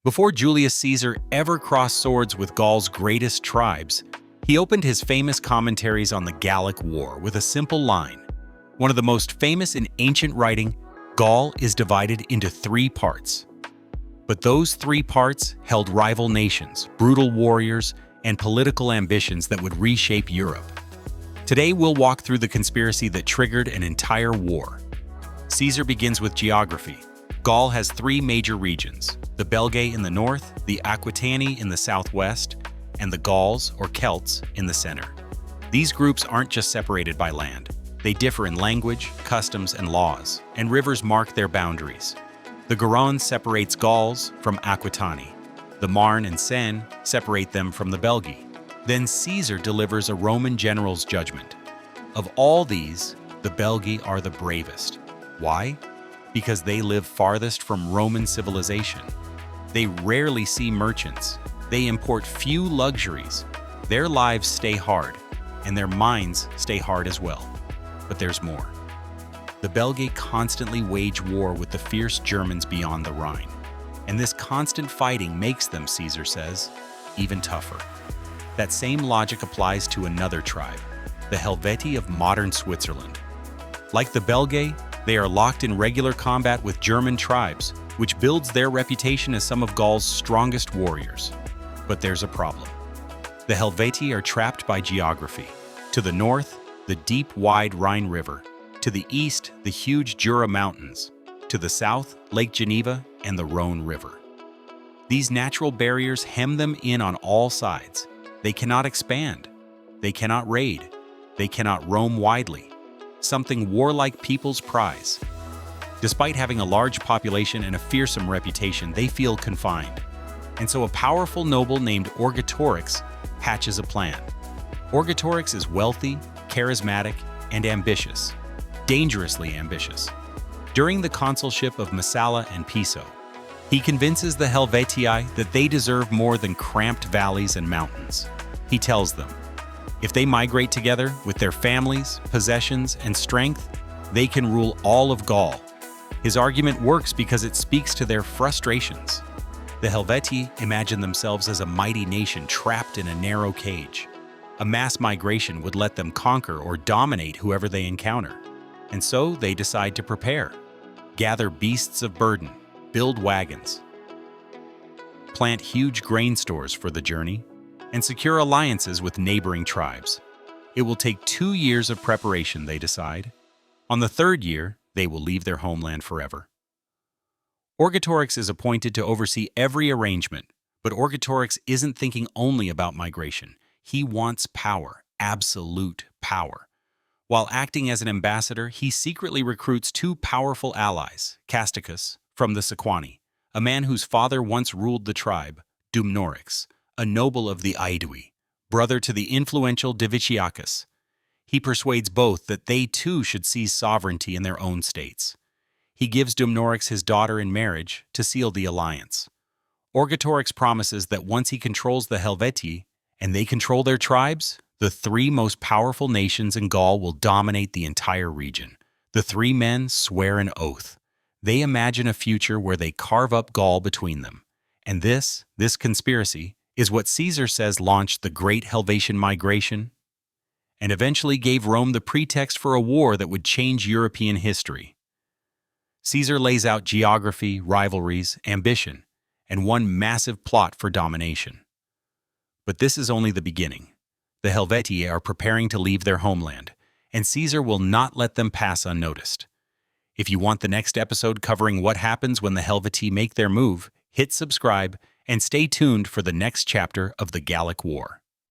Before Julius Caesar ever crossed swords with Gaul's greatest tribes, he opened his famous Commentaries on the Gallic War with a simple line. One of the most famous in ancient writing, Gaul is divided into 3 parts. But those 3 parts held rival nations, brutal warriors, and political ambitions that would reshape Europe. Today we'll walk through the conspiracy that triggered an entire war. Caesar begins with geography. Gaul has 3 major regions, the Belgae in the north, the Aquitani in the southwest, and the Gauls, or Celts, in the center. These groups aren't just separated by land. They differ in language, customs, and laws, and rivers mark their boundaries. The Garonne separates Gauls from Aquitani. The Marne and Seine separate them from the Belgae. Then Caesar delivers a Roman general's judgment. Of all these, the Belgae are the bravest. Why? Because they live farthest from Roman civilization. They rarely see merchants. They import few luxuries. Their lives stay hard, and their minds stay hard as well. But there's more. The Belgae constantly wage war with the fierce Germans beyond the Rhine. And this constant fighting makes them, Caesar says, even tougher. That same logic applies to another tribe, the Helvetii of modern Switzerland. Like the Belgae, they are locked in regular combat with German tribes, which builds their reputation as some of Gaul's strongest warriors. But there's a problem. The Helvetii are trapped by geography. To the north, the deep, wide Rhine River. To the east, the huge Jura Mountains. To the south, Lake Geneva and the Rhone River. These natural barriers hem them in on all sides. They cannot expand. They cannot raid. They cannot roam widely. Something warlike peoples prize. Despite having a large population and a fearsome reputation, they feel confined. And so a powerful noble named Orgetorix hatches a plan. Orgetorix is wealthy, charismatic, and ambitious. Dangerously ambitious. During the consulship of Massala and Piso, he convinces the Helvetii that they deserve more than cramped valleys and mountains. He tells them, if they migrate together with their families, possessions, and strength, they can rule all of Gaul. His argument works because it speaks to their frustrations. The Helvetii imagine themselves as a mighty nation trapped in a narrow cage. A mass migration would let them conquer or dominate whoever they encounter. And so they decide to prepare. Gather beasts of burden, build wagons, plant huge grain stores for the journey, and secure alliances with neighboring tribes. It will take 2 years of preparation, they decide. On the 3rd year, they will leave their homeland forever. Orgetorix is appointed to oversee every arrangement, but Orgetorix isn't thinking only about migration. He wants power, absolute power. While acting as an ambassador, he secretly recruits 2 powerful allies, Casticus from the Sequani, a man whose father once ruled the tribe, Dumnorix, a noble of the Aedui, brother to the influential Diviciacus. He persuades both that they too should seize sovereignty in their own states. He gives Dumnorix his daughter in marriage to seal the alliance. Orgetorix promises that once he controls the Helvetii, and they control their tribes, the 3 most powerful nations in Gaul will dominate the entire region. The 3 men swear an oath. They imagine a future where they carve up Gaul between them. And this conspiracy, is what Caesar says launched the Great Helvetian Migration and eventually gave Rome the pretext for a war that would change European history. Caesar lays out geography, rivalries, ambition, and one massive plot for domination. But this is only the beginning. The Helvetii are preparing to leave their homeland, and Caesar will not let them pass unnoticed. If you want the next episode covering what happens when the Helvetii make their move, hit subscribe and stay tuned for the next chapter of the Gallic War.